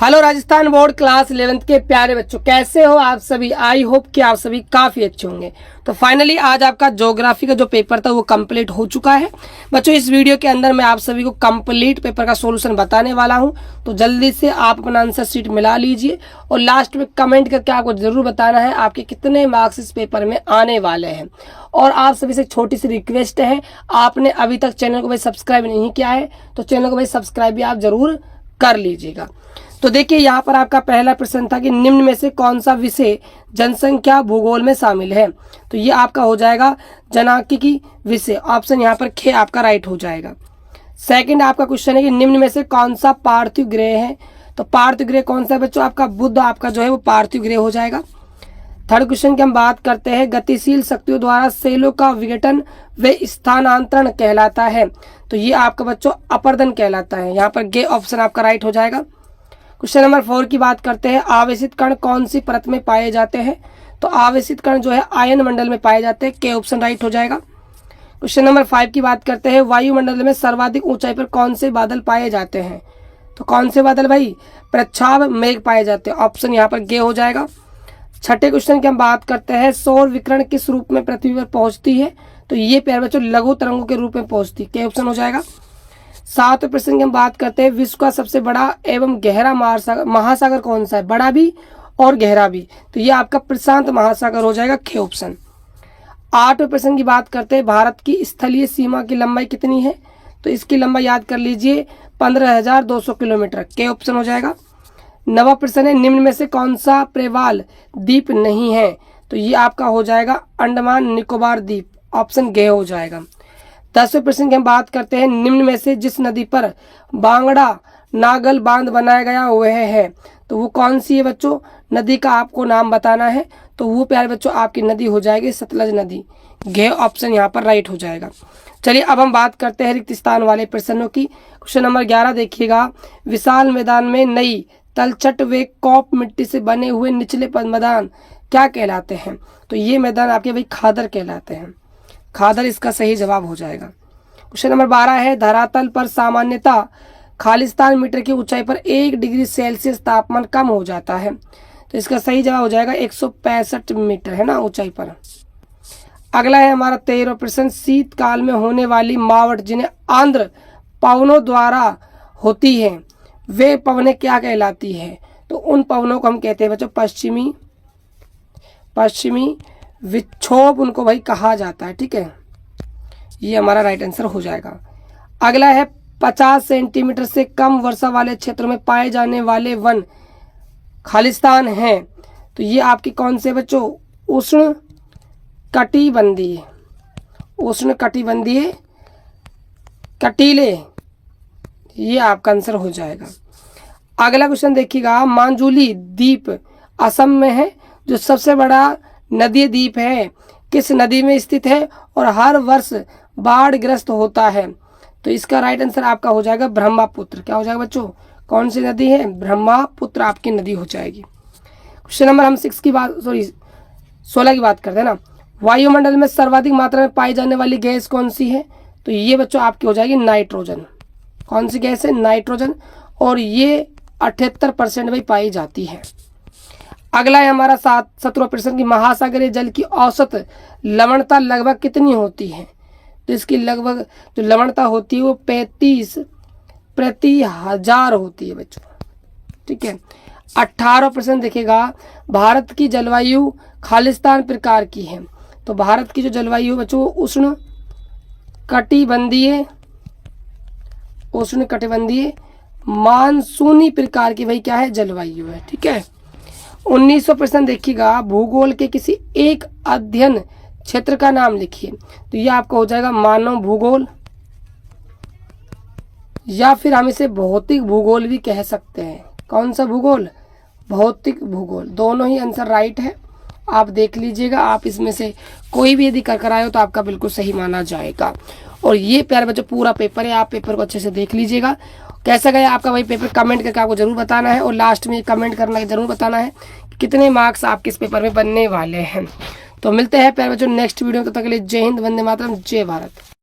Hello Rajasthan board class 11th के प्यारे बच्चों, कैसे हो आप सभी। आई होप कि आप सभी काफी अच्छे होंगे। तो फाइनली आज आपका ज्योग्राफी का जो पेपर था वो कंप्लीट हो चुका है बच्चों। इस वीडियो के अंदर मैं आप सभी को कंप्लीट पेपर का सॉल्यूशन बताने वाला हूं, तो जल्दी से आप अपना आंसर शीट मिला लीजिए और लास्ट में कमेंट करके आपको जरूर बताना है आपके कितने मार्क्स इस पेपर में आने वाले हैं। और आप सभी से एक छोटी सी रिक्वेस्ट है, आपने अभी तक चैनल को भाई सब्सक्राइब नहीं किया है तो चैनल को भाई सब्सक्राइब भी आप जरूर कर लीजिएगा। तो देखिए यहाँ पर आपका पहला प्रश्न था कि निम्न में से कौन सा विषय जनसंख्या भूगोल में शामिल है। तो ये आपका हो जाएगा जनांकिकी विषय, ऑप्शन यहाँ पर खे आपका राइट हो जाएगा। सेकंड आपका क्वेश्चन है कि निम्न में से कौन सा पार्थिव ग्रह है। तो पार्थिव ग्रह कौन सा है बच्चों, आपका बुध आपका जो है वो पार्थिव ग्रह हो जाएगा। थर्ड क्वेश्चन की हम बात करते हैं, गतिशील शक्तियों द्वारा सेलों का विघटन व स्थानांतरण कहलाता है। तो ये आपका बच्चों अपरदन कहलाता है। यहाँ पर गे ऑप्शन आपका राइट हो जाएगा। क्वेश्चन नंबर 4 की बात करते हैं, आवेशित कण कौन सी परत में पाए जाते हैं। तो आवेशित कण जो है आयन मंडल में पाए जाते हैं, के ऑप्शन राइट हो जाएगा। क्वेश्चन नंबर 5 की बात करते हैं, वायुमंडल में सर्वाधिक ऊंचाई पर कौन से बादल पाए जाते हैं। तो कौन से बादल भाई, प्रच्छाभ मेघ पाए जाते हैं, ऑप्शन यहाँ पर गे हो जाएगा। छठे क्वेश्चन की हम बात करते हैं, सौर विकिरण किस रूप में पृथ्वी पर पहुंचती है। तो ये प्यारे बच्चों लघु तरंगों के रूप में पहुंचती है, के ऑप्शन हो जाएगा। सातवें प्रश्न की हम बात करते हैं, विश्व का सबसे बड़ा एवं गहरा महासागर कौन सा है, बड़ा भी और गहरा भी। तो ये आपका प्रशांत महासागर हो जाएगा, खे ऑप्शन। आठवें प्रश्न की बात करते हैं, भारत की स्थलीय सीमा की लंबाई कितनी है। तो इसकी लंबाई याद कर लीजिए 15,200 किलोमीटर, के ऑप्शन हो जाएगा। नवा प्रश्न है, निम्न में से कौन सा प्रेवाल द्वीप नहीं है। तो ये आपका हो जाएगा अंडमान निकोबार द्वीप, ऑप्शन गे हो जाएगा। 10वें प्रश्न की हम बात करते हैं, निम्न में से जिस नदी पर बांगड़ा नागल बांध बनाया गया वह है। तो वो कौन सी है बच्चों, नदी का आपको नाम बताना है। तो वो प्यारे बच्चों आपकी नदी हो जाएगी सतलज नदी, गे ऑप्शन यहाँ पर राइट हो जाएगा। चलिए अब हम बात करते हैं रिक्त स्थान वाले प्रश्नों की। क्वेश्चन नंबर 11 देखिएगा, विशाल मैदान में नई तलछट व कॉप मिट्टी से बने हुए निचले मैदान क्या कहलाते हैं। तो ये मैदान आपके भाई खादर कहलाते हैं, खादर इसका सही जवाब हो जाएगा। क्वेश्चन नंबर 12 है, धरातल पर सामान्यतः खालिस्तान मीटर की ऊंचाई पर 1 डिग्री सेल्सियस तापमान कम हो जाता है। तो इसका सही जवाब हो जाएगा 165 मीटर है ना ऊंचाई पर। अगला है हमारा 13वां प्रश्न, शीतकाल में होने वाली मावट जिन्हें आंध्र पवनों द्वारा होती है वे पवनें क्या कहलाती है। तो उन पवनों को हम कहते हैं बच्चों पश्चिमी विक्षोभ उनको भाई कहा जाता है, ठीक है। ये हमारा राइट आंसर हो जाएगा। अगला है, 50 सेंटीमीटर से कम वर्षा वाले क्षेत्रों में पाए जाने वाले वन खालिस्तान हैं। तो ये आपकी कौन से बच्चों, उष्ण कटिबंधीय कटीले, ये आपका आंसर हो जाएगा। अगला क्वेश्चन देखिएगा, मांजुली द्वीप असम में है, जो सबसे बड़ा नदी द्वीप है, किस नदी में स्थित है और हर वर्ष बाढ़ग्रस्त होता है। तो इसका राइट आंसर आपका हो जाएगा ब्रह्मपुत्र, क्या हो जाएगा बच्चों, कौन सी नदी है, ब्रह्मपुत्र आपकी नदी हो जाएगी। क्वेश्चन नंबर हम 16 की बात करते हैं ना, वायुमंडल में सर्वाधिक मात्रा में पाई जाने वाली गैस कौन सी है। तो ये बच्चों आपकी हो जाएगी नाइट्रोजन, कौन सी गैस है, नाइट्रोजन, और ये 78% में पाई जाती है। अगला है हमारा 17वां प्रश्न की, महासागरीय जल की औसत लवणता लगभग कितनी होती है। तो इसकी लगभग जो लवणता होती है वो 35 प्रति हजार होती है बच्चों, ठीक है। 18वां प्रश्न देखिएगा, भारत की जलवायु खालिस्तान प्रकार की है। तो भारत की जो जलवायु बच्चों उष्ण कटिबंधीय मानसूनी प्रकार की भाई क्या है, जलवायु है, ठीक है। 19वां प्रश्न देखिएगा, भूगोल के किसी एक अध्ययन क्षेत्र का नाम लिखिए। तो यह आपका हो जाएगा मानव भूगोल, या फिर हम इसे भौतिक भूगोल भी कह सकते हैं। कौन सा भूगोल, भौतिक भूगोल, दोनों ही आंसर राइट है। आप देख लीजिएगा, आप इसमें से कोई भी यदि कर आए हो तो आपका बिल्कुल सही माना जाएगा। और ये प्यारे बच्चों पूरा पेपर है, आप पेपर को अच्छे से देख लीजिएगा। कैसा गया आपका भाई पेपर, कमेंट करके आपको जरूर बताना है, और लास्ट में कमेंट करना जरूर बताना है कि कितने मार्क्स आपके इस पेपर में बनने वाले हैं। तो मिलते हैं प्यारे बच्चों नेक्स्ट वीडियो, तब तक के लिए जय हिंद, वंदे मातरम, जय भारत।